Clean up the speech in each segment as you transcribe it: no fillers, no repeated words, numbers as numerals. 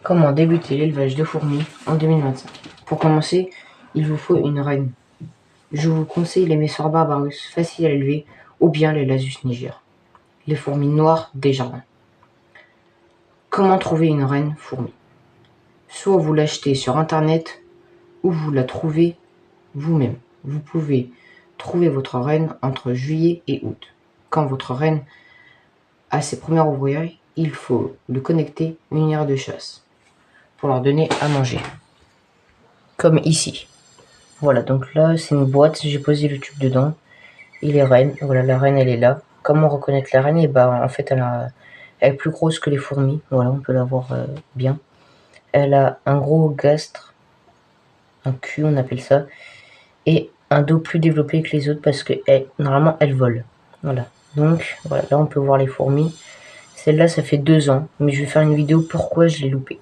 Comment débuter l'élevage de fourmis en 2025? Pour commencer, il vous faut une reine. Je vous conseille les Messor barbarus, faciles à élever, ou bien les Lasus niger, les fourmis noires des jardins. Comment trouver une reine fourmi? Soit vous l'achetez sur internet, ou vous la trouvez vous-même. Vous pouvez trouver votre reine entre juillet et août. Quand votre reine a ses premières ouvrières, il faut le connecter à une aire de chasse pour leur donner à manger. Comme ici. Voilà, donc là c'est une boîte, j'ai posé le tube dedans. Et les reines, voilà, la reine elle est là. Comment reconnaître la reine? Et bah en fait elle est plus grosse que les fourmis. Voilà, on peut la voir bien. Elle a un gros gastre, un cul on appelle ça, et un dos plus développé que les autres parce que normalement elle vole. Voilà, donc voilà, là on peut voir les fourmis. Celle-là ça fait 2 ans, mais je vais faire une vidéo pourquoi je l'ai loupée.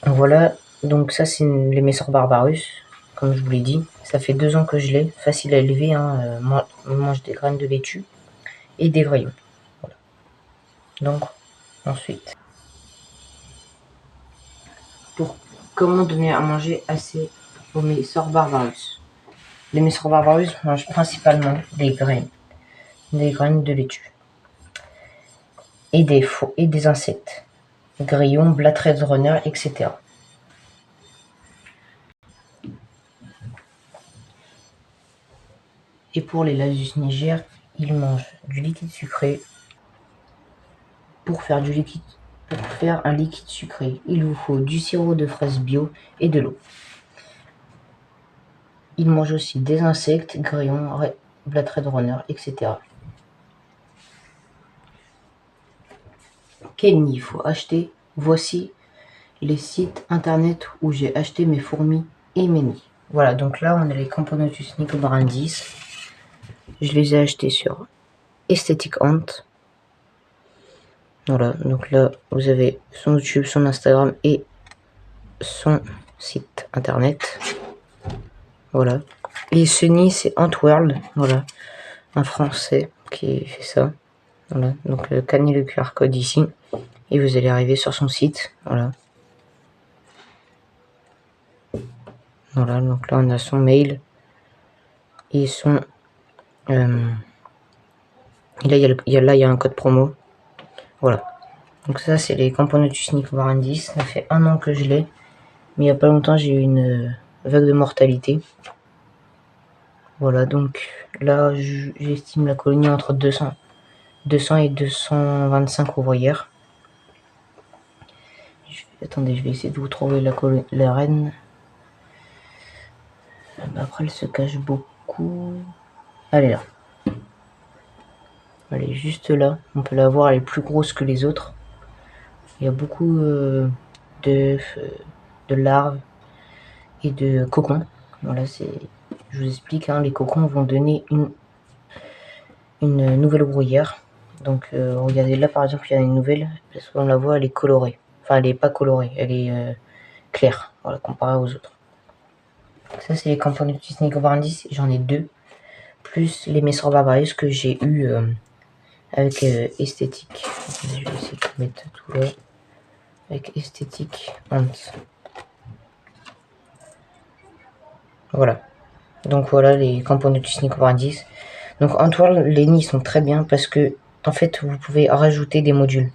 Voilà, donc ça c'est les Messor barbarus, comme je vous l'ai dit. Ça fait 2 ans que je l'ai, facile à élever, hein. On mange des graines de laitue et des vrayons. Voilà. Donc ensuite, pour comment donner à manger assez aux Messor barbarus? Les Messor barbarus mangent principalement des graines de laitue et des insectes, grillons, blattred runner, etc. Et pour les Lasus niger, ils mangent du liquide sucré. Pour faire un liquide sucré, il vous faut du sirop de fraise bio et de l'eau. Ils mangent aussi des insectes, grillons, blattred runner, etc. Quel nid il faut acheter? Voici les sites internet où j'ai acheté mes fourmis et mes nids. Voilà, donc là on a les Camponotus nicobarandis. Je les ai achetés sur Aesthetic Ant. Voilà, donc là vous avez son YouTube, son Instagram et son site internet. Voilà. Et ce nid c'est Antworld, voilà, un français qui fait ça. Voilà, donc scannez le QR code ici et vous allez arriver sur son site. Voilà. Voilà, donc là on a son mail et son et là il y a un code promo. Voilà. Donc ça c'est les Camponotus nicobarandis. Ça fait 1 an que je l'ai, mais il n'y a pas longtemps j'ai eu une vague de mortalité. Voilà, donc là j'estime la colonie entre 200 et 225 ouvrières. Attendez, je vais essayer de vous trouver la reine. Après elle se cache beaucoup. Elle est là. Elle est juste là. On peut la voir, elle est plus grosse que les autres. Il y a beaucoup de larves et de cocons. Voilà, je vous explique, hein, les cocons vont donner une nouvelle ouvrière. Donc regardez là par exemple, il y a une nouvelle, parce qu'on la voit, elle est colorée. Enfin, elle est pas colorée, elle est claire, voilà, comparée aux autres. Ça c'est les Camponotus nicobarandis, j'en ai 2, plus les Messor barbarus que j'ai eu avec esthétique. Je vais essayer de mettre tout là. Avec esthétique Ant. Voilà. Donc voilà les Camponotus nicobarandis. Donc en toile, les nids sont très bien parce que en fait vous pouvez rajouter des modules.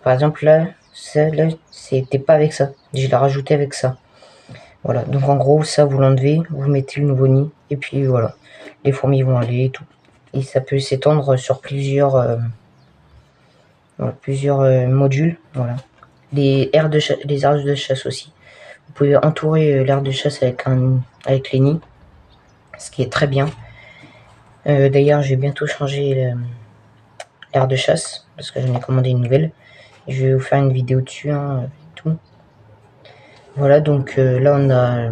Par exemple là, celle-là, c'était pas avec ça. Je l'ai rajouté avec ça. Voilà, donc en gros ça vous l'enlevez, vous mettez le nouveau nid et puis voilà, les fourmis vont aller et tout. Et ça peut s'étendre sur plusieurs modules. Voilà. Les aires de chasse aussi. Vous pouvez entourer l'aire de chasse avec les nids, ce qui est très bien. D'ailleurs, je vais bientôt changer l'aire de chasse parce que j'en ai commandé une nouvelle. Je vais vous faire une vidéo dessus, hein, et tout. Voilà, donc là on a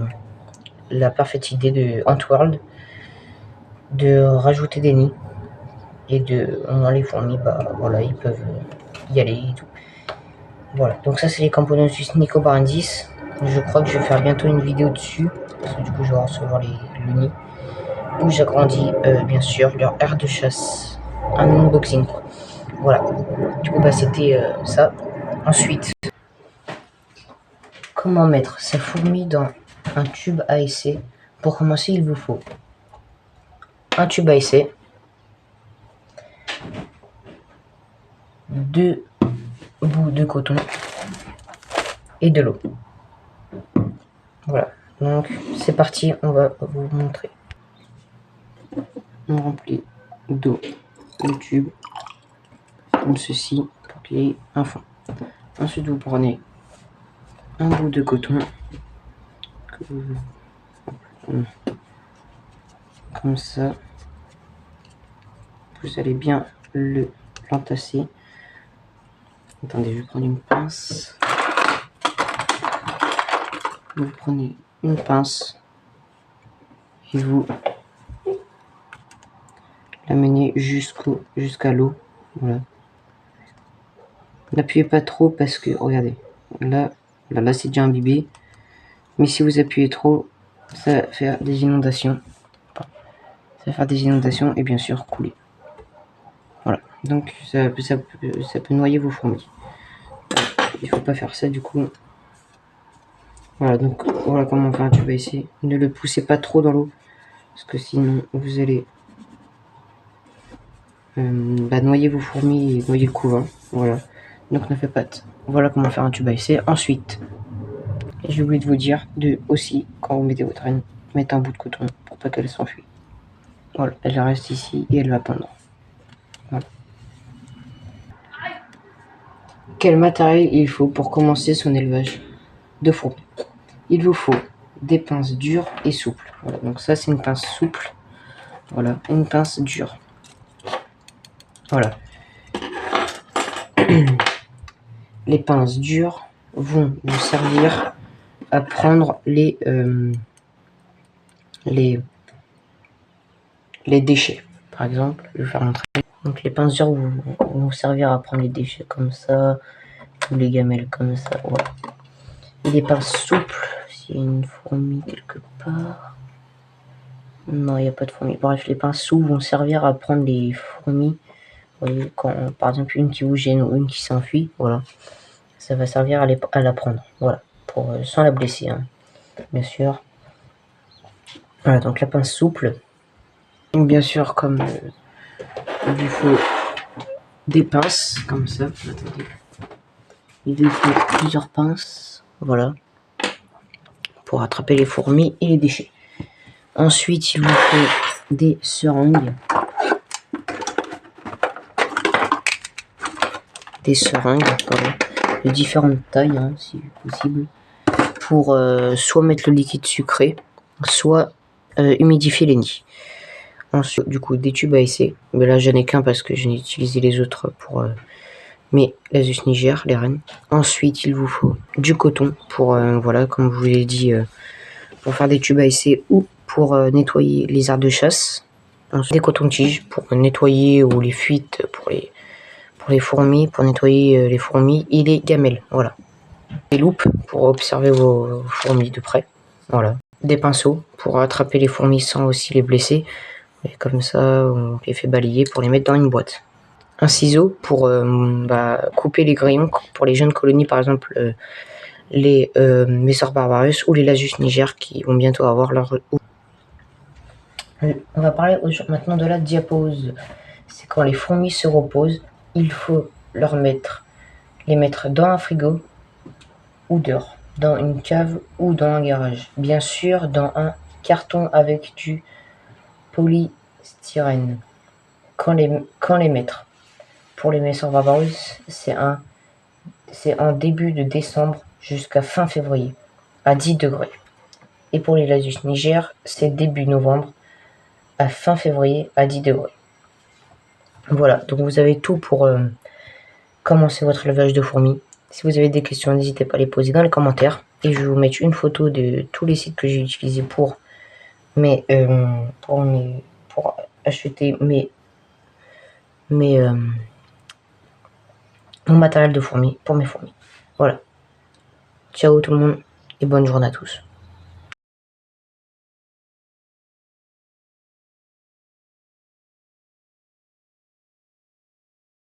la parfaite idée de Antworld de rajouter des nids et les fourmis, bah voilà, ils peuvent y aller et tout. Voilà, donc ça c'est les Camponotus nicobarandis. Je crois que je vais faire bientôt une vidéo dessus parce que du coup je vais recevoir le nid où j'agrandis bien sûr leur aire de chasse, un unboxing. Voilà, du coup bah c'était ça. Ensuite, comment mettre sa fourmi dans un tube à essai? Pour commencer, il vous faut un tube à essai, 2 bouts de coton et de l'eau. Voilà, donc c'est parti, on va vous montrer. On remplit d'eau le tube comme ceci pour qu'il y ait un fond. Ensuite, vous prenez un bout de coton comme ça. Vous allez bien l'entasser. Attendez, je vais prendre une pince. Vous prenez une pince et vous l'amenez jusqu'à l'eau. Voilà. N'appuyez pas trop parce que, regardez, là c'est déjà imbibé. Mais si vous appuyez trop, ça va faire des inondations. Ça va faire des inondations et bien sûr couler. Voilà, donc ça peut noyer vos fourmis. Il faut pas faire ça du coup. Voilà, donc voilà comment on fait un tube à essai. Ne le poussez pas trop dans l'eau, parce que sinon vous allez noyer vos fourmis et noyer le couvain. Voilà, donc ne faites pas. Voilà comment faire un tube à essai. Ensuite, j'ai oublié de vous dire aussi, quand vous mettez votre reine, mettez un bout de coton pour pas qu'elle s'enfuit. Voilà, elle reste ici et elle va pondre. Voilà. Quel matériel il faut pour commencer son élevage de fourmis? Il vous faut des pinces dures et souples. Voilà, donc ça c'est une pince souple. Voilà, une pince dure. Voilà. Les pinces dures vont vous servir à prendre les déchets. Par exemple, je vais faire montrer. Donc les pinces dures vont vous servir à prendre les déchets comme ça, ou les gamelles comme ça. Voilà. Et les pinces souples, s'il y a une fourmi quelque part. Non, il n'y a pas de fourmis. Bref, les pinces souples vont servir à prendre les fourmis. Vous voyez, quand, par exemple, une qui vous gêne ou une qui s'enfuit, voilà. Ça va servir à la prendre. Voilà. Sans la blesser, hein, bien sûr. Voilà, donc la pince souple. Bien sûr, comme il lui faut des pinces, comme ça. Attendez. Il lui faut plusieurs pinces. Voilà. Pour attraper les fourmis et les déchets. Ensuite, il vous faut des seringues. De différentes tailles, hein, si possible, pour soit mettre le liquide sucré, soit humidifier les nids. Ensuite, du coup, des tubes à essai. Mais là, j'en ai qu'un parce que je n'ai utilisé les autres pour mes Lasus niger, les reines. Ensuite, il vous faut du coton pour, voilà, comme je vous l'ai dit, pour faire des tubes à essai ou pour nettoyer les aires de chasse. Ensuite, des cotons-tiges pour nettoyer ou les fuites pour les fourmis, pour nettoyer les fourmis et les gamelles, voilà. Des loupes pour observer vos fourmis de près, voilà. Des pinceaux pour attraper les fourmis sans aussi les blesser, et comme ça on les fait balayer pour les mettre dans une boîte. Un ciseau pour couper les grillons pour les jeunes colonies, par exemple les Messor barbarus ou les Lasus niger qui vont bientôt avoir leur... On va parler maintenant de la diapause. C'est quand les fourmis se reposent, il faut les mettre dans un frigo ou dehors, dans une cave ou dans un garage. Bien sûr, dans un carton avec du polystyrène. Quand les mettre? Pour les Messor barbarus, c'est en début de décembre jusqu'à fin février, à 10 degrés. Et pour les Lasus niger, c'est début novembre à fin février à 10 degrés. Voilà, donc vous avez tout pour commencer votre élevage de fourmis. Si vous avez des questions, n'hésitez pas à les poser dans les commentaires. Et je vais vous mettre une photo de tous les sites que j'ai utilisés pour acheter mon matériel de fourmis pour mes fourmis. Voilà. Ciao tout le monde et bonne journée à tous.